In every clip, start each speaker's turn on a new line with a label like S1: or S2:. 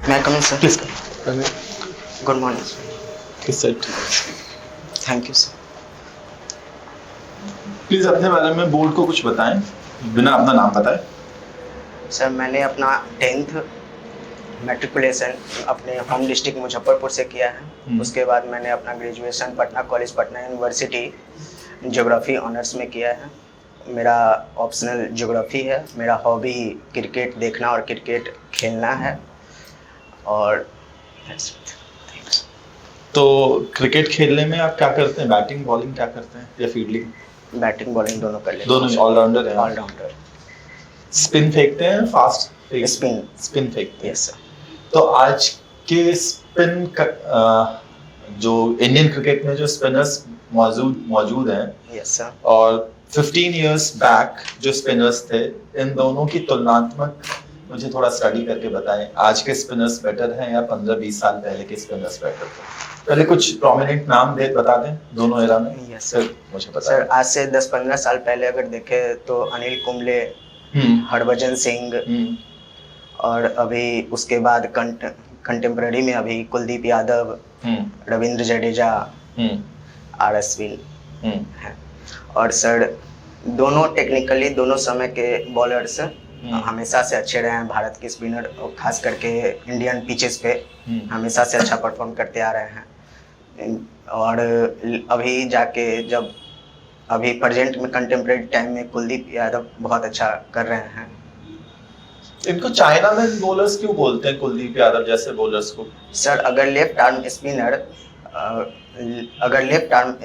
S1: मैं coming sir.
S2: Please
S1: good morning sir.
S2: Please sir
S1: thank you sir.
S2: Please अपने बारे में बोर्ड को कुछ बताएं बिना अपना नाम बताए।
S1: सर मैंने अपना 10th मैट्रिकुलेशन अपने होम डिस्ट्रिक्ट मुजफ्फरपुर से किया है। उसके बाद मैंने अपना graduation Patna college Patna university geography honours में किया है। मेरा ऑप्शनल ज्योग्राफी है। मेरा हॉबी क्रिकेट देखना और क्रिकेट खेलना है। और
S2: तो क्रिकेट खेलने में आप क्या करते हैं? बैटिंग बॉलिंग क्या करते हैं या फील्डिंग?
S1: बैटिंग बॉलिंग दोनों कर लेते हैं।
S2: दोनों ऑलराउंडर हैं।
S1: ऑलराउंडर।
S2: स्पिन फेंकते हैं, फास्ट
S1: स्पिन
S2: फेंकते हैं।
S1: Yes sir.
S2: तो आज के जो इंडियन क्रिकेट में जो स्पिनर्स मौजूद हैं,
S1: यस सर,
S2: और 15 इयर्स बैक जो स्पिनर्स थे, इन दोनों की तुलनात्मक मुझे थोड़ा स्टडी करके बताएं। आज के स्पिनर्स बेटर हैं या 15-20 साल पहले के स्पिनर्स बेटर थे? पहले कुछ प्रोमिनेंट नाम बता दें दोनों एरा में।
S1: Yes sir.
S2: मुझे पता
S1: सर आज से 10-15 साल पहले अगर देखें तो अनिल कुंबले, हरभजन सिंह, और अभी उसके बाद कंटेम्प्रेरी में अभी कुलदीप यादव, रविंद्र जडेजा, आर अश्विन हैं। और सर दोनों टेक्निकली दोनों समय के बॉलर्स हमेशा से अच्छे रहे हैं। भारत के स्पिनर खास करके इंडियन पिचेस पे हमेशा से अच्छा परफॉर्म करते आ रहे हैं। और अभी जाके जब अभी प्रेजेंट में कंटेम्प्रेरी टाइम में कुलदीप यादव बहुत अच्छा कर रहे हैं।
S2: इनको चाइना में बॉलर्स क्यों बोलते हैं, कुलदीप यादव जैसे बॉलर्स को?
S1: सर अगर लेफ्ट आर्म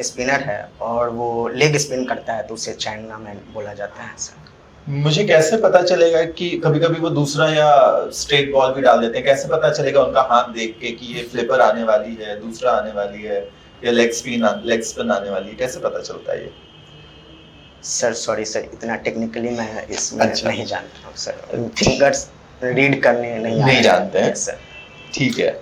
S1: स्पिनर है और वो लेग स्पिन करता है तो उसे चाइना मैन बोला जाता है सर।
S2: मुझे कैसे पता चलेगा कि कभी कभी वो दूसरा या स्ट्रेट बॉल भी डाल देते हैं, कैसे पता चलेगा उनका हाथ देख के कि ये फ्लिपर आने वाली है, दूसरा आने वाली है, या लेग स्पिन आने वाली है? कैसे पता चलता है ये?
S1: सर सॉरी सर, इतना टेक्निकली मैं इसमें नहीं जानता हूँ सर। फिंगर्स रीड करने नहीं
S2: जानते हैं
S1: सर।
S2: ठीक है।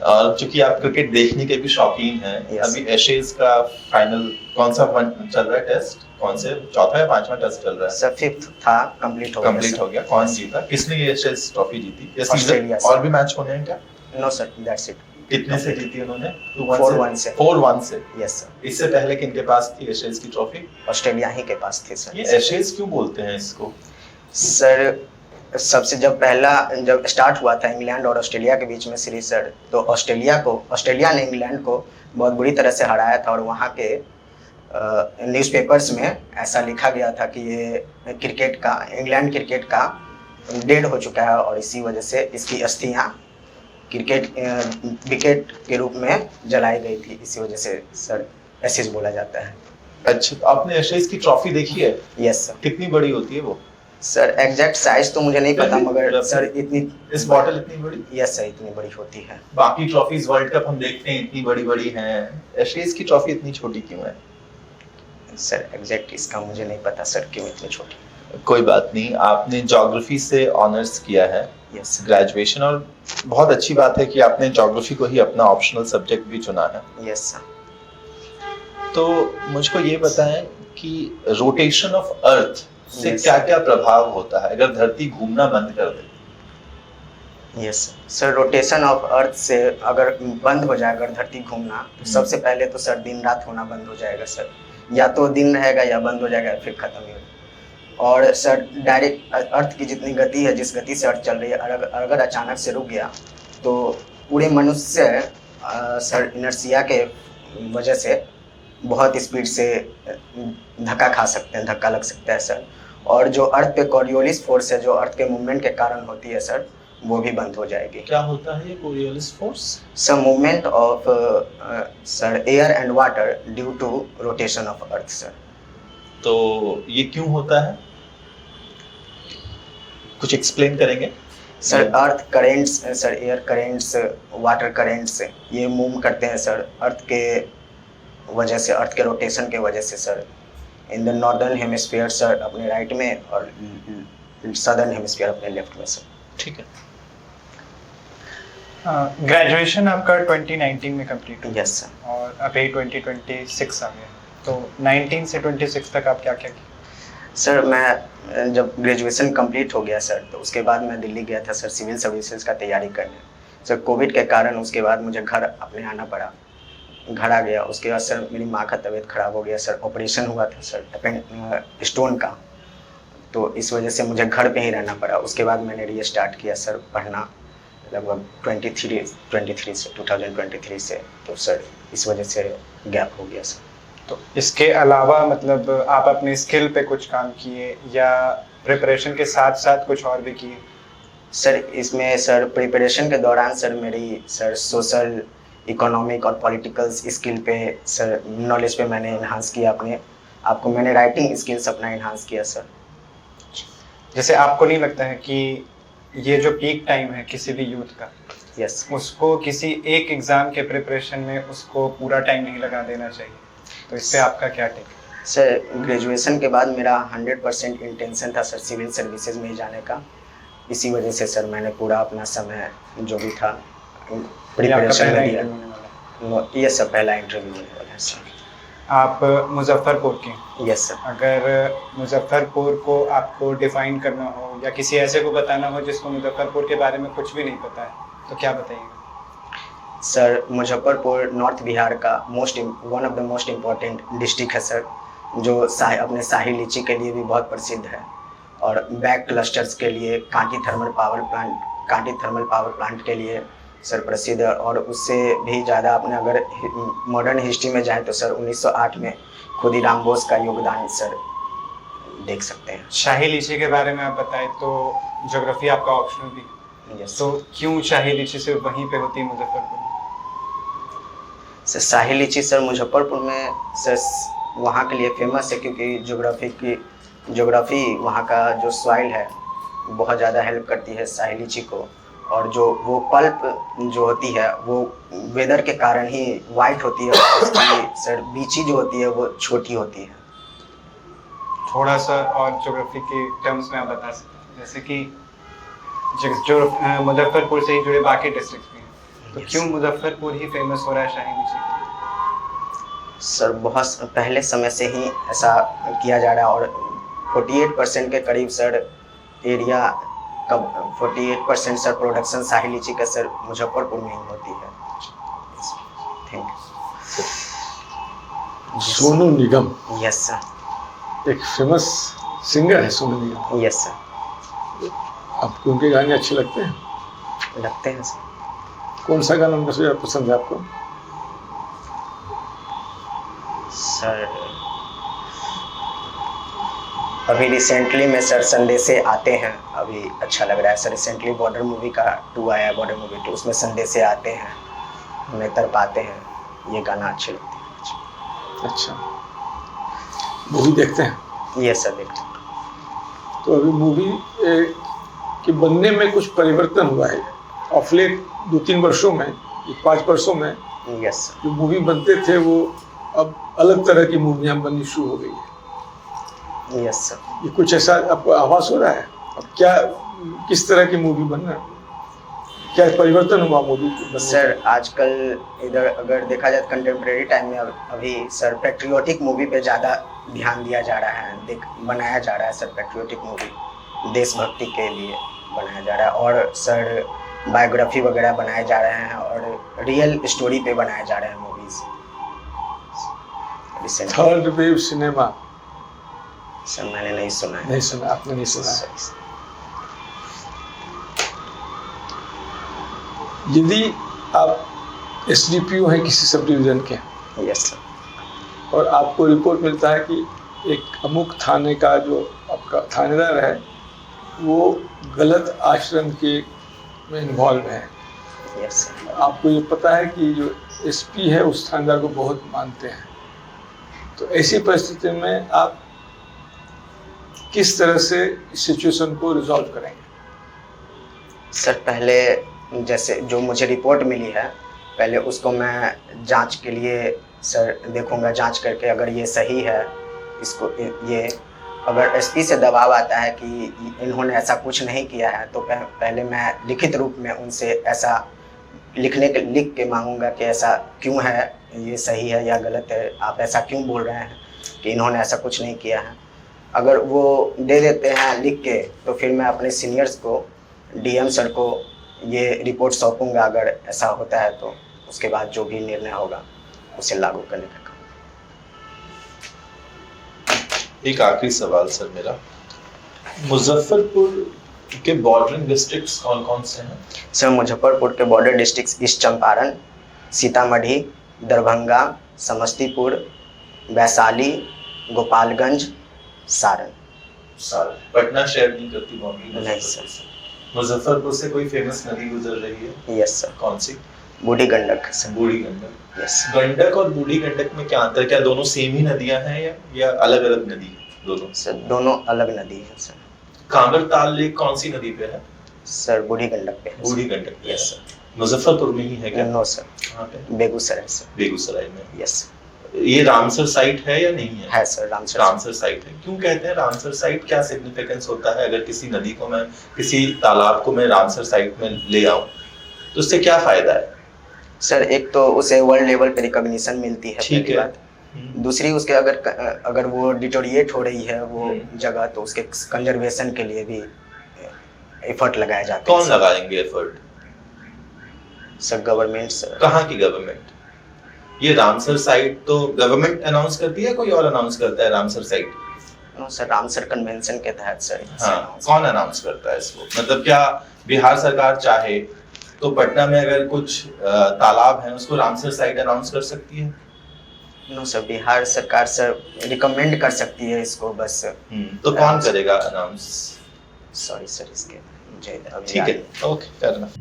S2: और चूंकि आप क्रिकेट देखने के भी शौकीन हैं, अभी एशेज का फाइनल कौन सा चल रहा है? टेस्ट कौन से, चौथा या पांचवा टेस्ट चल रहा है?
S1: सर 5th था, कंप्लीट हो गया। कौन
S2: जीता? किसने ये एशेज ट्रॉफी जीती?
S1: ऑस्ट्रेलिया।
S2: और भी मैच होने हैं क्या?
S1: No sir, that's it.
S2: कितने से जीती उन्होंने?
S1: 4-1 से।
S2: Yes sir. इससे पहले किनके पास थी एशेज की ट्रॉफी?
S1: ऑस्ट्रेलिया ही के पास थी सर।
S2: ये एशेज क्यों बोलते हैं इसको?
S1: सर सबसे जब स्टार्ट हुआ था इंग्लैंड और ऑस्ट्रेलिया के बीच में सीरीज सर, तो ऑस्ट्रेलिया ने इंग्लैंड को बहुत बुरी तरह से हराया था। और वहाँ के न्यूज़पेपर्स में ऐसा लिखा गया था कि ये इंग्लैंड क्रिकेट का डेड हो चुका है और इसी वजह से इसकी अस्थियाँ विकेट के रूप में जलाई गई थी। इसी वजह से सर एशेज बोला जाता है।
S2: अच्छा, तो आपने एशेज की ट्रॉफी देखी है?
S1: Yes sir.
S2: कितनी बड़ी होती है वो?
S1: सर एग्जैक्ट साइज तो मुझे नहीं पता, मगर सर
S2: इस बॉटल इतनी बड़ी?
S1: यस सर, इतनी बड़ी होती है।
S2: बाकी ट्रॉफीज वर्ल्ड कप हम देखते हैं इतनी बड़ी बड़ी हैं, एशेज की ट्रॉफी इतनी छोटी क्यों है?
S1: सर एग्जैक्ट इसका मुझे नहीं पता सर, क्यों इतनी छोटी।
S2: कोई बात नहीं। आपने ज्योग्राफी से ऑनर्स किया है,
S1: यस
S2: ग्रेजुएशन, और बहुत अच्छी बात है कि आपने ज्योग्राफी को ही अपना ऑप्शनल सब्जेक्ट भी चुना है।
S1: Yes sir.
S2: तो मुझको ये बताएं कि रोटेशन ऑफ अर्थ से क्या क्या प्रभाव होता है अगर धरती घूमना बंद कर दे?
S1: Yes sir, rotation of earth से अगर बंद हो जाए अगर धरती घूमना, तो सबसे पहले तो सर दिन रात होना बंद हो जाएगा सर। या तो दिन रहेगा या बंद हो जाएगा, फिर खत्म ही होगा। और सर डायरेक्ट अर्थ की जितनी गति है, जिस गति से अर्थ चल रही है, अगर अचानक से रुक गया तो पूरे मनुष्य सर इनर्शिया के वजह से बहुत स्पीड से धक्का खा सकते हैं, धक्का लग सकता है सर। और जो अर्थ पे कॉरियोलिस फोर्स है, जो अर्थ के मूवमेंट के कारण होती है सर, वो भी बंद हो जाएगी।
S2: क्या होता है ये Coriolis force?
S1: Sir movement of sir air and water due to rotation of earth sir.
S2: तो ये क्यों होता है, कुछ एक्सप्लेन करेंगे?
S1: Sir earth currents sir, air currents, water currents, ये मूव करते हैं सर अर्थ के वजह से, अर्थ के रोटेशन के वजह से sir. In the northern hemisphere sir अपने राइट में, और सदर्न हेमिस्फीयर अपने लेफ्ट में सर।
S2: ठीक है।
S3: ग्रेजुएशन आपका 2019 में कंप्लीट हुआ?
S1: Yes sir.
S3: और अभी 2026 आ गया, तो 19 से 26 तक आप क्या क्या किया?
S1: सर मैं जब ग्रेजुएशन कंप्लीट हो गया सर, तो उसके बाद मैं दिल्ली गया था सर सिविल सर्विसेज का तैयारी करने। सर कोविड के कारण उसके बाद मुझे घर अपने आना पड़ा, घर आ गया। उसके बाद सर मेरी माँ का तबीयत खराब हो गया सर, ऑपरेशन हुआ था सर स्टोन का, तो इस वजह से मुझे घर पे ही रहना पड़ा। उसके बाद मैंने रीस्टार्ट किया सर पढ़ना लगभग 2023 से, तो सर इस वजह से गैप हो गया सर।
S3: तो इसके अलावा मतलब आप अपने स्किल पे कुछ काम किए या प्रिपरेशन के साथ साथ कुछ और भी किए?
S1: सर इसमें सर प्रिपरेशन के दौरान सर मेरी सर सोशल, इकोनॉमिक और पॉलिटिकल स्किल पे सर नॉलेज पे मैंने इन्हांस किया अपने आपको, मैंने राइटिंग स्किल्स अपना इन्हांस किया सर।
S3: जैसे आपको नहीं लगता है कि ये जो पीक टाइम है किसी भी यूथ का,
S1: यस,
S3: उसको किसी एक एग्ज़ाम के प्रिपरेशन में उसको पूरा टाइम नहीं लगा देना चाहिए, तो इस पे आपका क्या टेक है?
S1: सर ग्रेजुएशन के बाद मेरा 100% इंटेंशन था सर सिविल सर्विसेज में ही जाने का। इसी वजह से सर मैंने पूरा अपना समय जो भी था प्रिपरेशन में दिया। ये सर पहला इंटरव्यू देने वाला है सर।
S3: आप मुजफ्फरपुर के,
S1: यस सर।
S3: अगर मुजफ्फरपुर को आपको डिफाइन करना हो या किसी ऐसे को बताना हो जिसको मुजफ्फरपुर के बारे में कुछ भी नहीं पता है, तो क्या बताइएगा?
S1: सर मुजफ्फरपुर नॉर्थ बिहार का one of the most important district है सर, जो अपने शाही लीची के लिए भी बहुत प्रसिद्ध है और बैग क्लस्टर्स के लिए कांटी थर्मल पावर प्लांट के लिए सर प्रसिद्ध है। और उससे भी ज़्यादा अपने अगर मॉडर्न हिस्ट्री में जाएं तो सर 1908 में खुदीराम बोस का योगदान सर देख सकते हैं।
S3: शाही लीची के बारे में आप बताएं तो ज्योग्राफी आपका ऑप्शनल भी है,
S1: यस।
S3: तो क्यों शाही लीची सिर्फ वहीं पे होती है मुजफ्फरपुर में?
S1: सर शाही लीची सर मुजफ्फरपुर में सर वहाँ के लिए फेमस है क्योंकि ज्योग्राफी वहाँ का जो सॉइल है बहुत ज़्यादा हेल्प करती है शाही लीची को। और जो वो पल्प जो होती है वो वेदर के कारण ही वाइट होती है, उसकी सर बीची जो होती है वो छोटी होती है।
S3: थोड़ा सा और ज्योग्राफी के टर्म्स में आप बता सकते हैं, जैसे कि जो मुजफ्फरपुर से ही जुड़े बाकी डिस्ट्रिक्ट भी हैं, तो क्यों मुजफ्फरपुर ही फेमस हो रहा है शाही लीची के लिए?
S1: सर बहुत पहले समय से ही ऐसा किया जा रहा है और 48% के करीब सर एरिया का 48% सर प्रोडक्शन शाही लीची का सर मुजफ्फरपुर में ही होती है। Thank you.
S4: Sonu Nigam,
S1: yes sir.
S4: एक फेमस सिंगर है सोनू निगम।
S1: Yes sir.
S4: आपको उनके गाने अच्छे लगते हैं?
S1: लगते हैं सर।
S4: कौन सा गाना उनका सबसे ज़्यादा पसंद है आपको?
S1: सर अभी रिसेंटली में सर संदेशे आते हैं, अभी अच्छा लग रहा है सर। रिसेंटली बॉर्डर मूवी का 2 आया, बॉर्डर मूवी 2, उसमें संदेशे आते हैं, हमें तड़पाते हैं, ये गाना अच्छे लगते हैं।
S4: अच्छा, मूवी देखते हैं?
S1: ये सर देखते हैं।
S4: तो अभी मूवी के बनने में कुछ परिवर्तन हुआ है ऑफ लेट 2-3 वर्षों में, 5 वर्षों में।
S1: Yes sir.
S4: जो मूवी बनते थे वो अब अलग तरह की मूवियाँ बननी शुरू हो गई है।
S1: Yes sir.
S4: ये कुछ ऐसा आपको आभास हो रहा है? अब क्या किस तरह की मूवी बन रहा है, क्या परिवर्तन हुआ मूवी बनने?
S1: सर आजकल इधर अगर देखा जाए कंटेम्प्रेरी टाइम में अभी सर पेट्रियोटिक मूवी पे ज़्यादा ध्यान दिया जा रहा है, बनाया जा रहा है सर। पेट्रियोटिक मूवी देशभक्ति के लिए बनाया जा रहा है और सर बायोग्राफी वगैरह बनाए जा रहे हैं और रियल स्टोरी पे बनाए जा रहे हैं movies.
S4: Third wave cinema
S1: sir मैंने नहीं सुना है।
S4: नहीं सुना? आपने नहीं सुना है? यदि आप SDPO हैं किसी सब डिवीज़न के,
S1: यस सर,
S4: और आपको रिपोर्ट मिलता है कि एक अमुक थाने का जो आपका थानेदार है वो गलत आचरण के में इन्वॉल्व है,
S1: यस सर,
S4: आपको ये पता है कि जो SP है उस थानेदार को बहुत मानते हैं, तो ऐसी परिस्थिति में आप किस तरह से सिचुएशन को रिजॉल्व करेंगे?
S1: सर पहले जैसे जो मुझे रिपोर्ट मिली है पहले उसको मैं जांच के लिए सर देखूंगा, जांच करके अगर ये सही है, इसको ये अगर SP से दबाव आता है कि इन्होंने ऐसा कुछ नहीं किया है तो पहले मैं लिखित रूप में उनसे ऐसा लिख के मांगूंगा कि ऐसा क्यों है, ये सही है या गलत है, आप ऐसा क्यों बोल रहे हैं कि इन्होंने ऐसा कुछ नहीं किया है। अगर वो दे देते हैं लिख के तो फिर मैं अपने सीनियर्स को, DM सर को ये रिपोर्ट सौंपूंगा, अगर ऐसा होता है तो उसके बाद जो भी निर्णय होगा उसे लागू करने का काम।
S2: एक आखिरी सवाल सर मेरा, मुजफ्फरपुर के बॉर्डरिंग डिस्ट्रिक्ट्स कौन कौन से हैं?
S1: सर मुजफ्फरपुर के border district east Champaran, Sitamarhi, Darbhanga, Samastipur, Vaishali, Gopalganj, Saran.
S2: Patna शहर नहीं करती बाउंड्री?
S1: नहीं सर।
S2: मुजफ्फरपुर से कोई फेमस नदी गुजर रही है?
S1: Yes sir.
S2: कौन सी?
S1: बूढ़ी गंडक सर।
S2: बूढ़ी गंडक।
S1: यस।
S2: गंडक और बूढ़ी गंडक में क्या अंतर, क्या दोनों सेम ही नदियां हैं या अलग अलग नदी है दोनों?
S1: सर दोनों अलग नदी है सर।
S2: कांवर ताल लेक कौन सी नदी पे है?
S1: सर बूढ़ी गंडक पे है।
S2: बूढ़ी गंडक पे।
S1: Yes sir.
S2: मुजफ्फरपुर में ही है क्या?
S1: नो सर,
S2: कहाँ पे?
S1: बेगूसराय सर।
S2: बेगूसराय में।
S1: यस।
S2: ये रामसर साइट है या नहीं है?
S1: है सर, रामसर।
S2: रामसर साइट है। क्यों कहते हैं रामसर साइट, क्या सिग्निफिकेंस होता है? अगर किसी नदी को मैं, किसी तालाब को मैं रामसर साइट में ले आऊं तो उससे क्या फायदा है?
S1: सर एक तो उसे वर्ल्ड लेवल पे रिकॉग्निशन मिलती है,
S2: ठीक
S1: पहली
S2: है।
S1: बात। दूसरी उसके अगर वो डिटोरिएट हो रही है वो जगह, तो उसके कंजर्वेशन के लिए भी एफर्ट लगाया जाता है।
S2: कौन लगाएंगे एफर्ट?
S1: Sir government sir.
S2: कहाँ की गवर्नमेंट? ये रामसर साइट तो गवर्नमेंट अनाउंस करती है, कोई और अनाउंस करता है Ramsar site?
S1: No sir, Ramsar convention के तहत सर।
S2: हाँ, कौन अनाउंस करता है इसको? मतलब क्या बिहार सरकार चाहे तो पटना में अगर कुछ तालाब हैं उसको रामसर साइट अनाउंस कर सकती है?
S1: नो सर, बिहार सरकार सर रिकमेंड कर सकती है इसको बस।
S2: तो कौन करेगा अनाउंस?
S1: सॉरी सर, इसके मुझे अभी
S2: ठीक है, ओके, fair enough।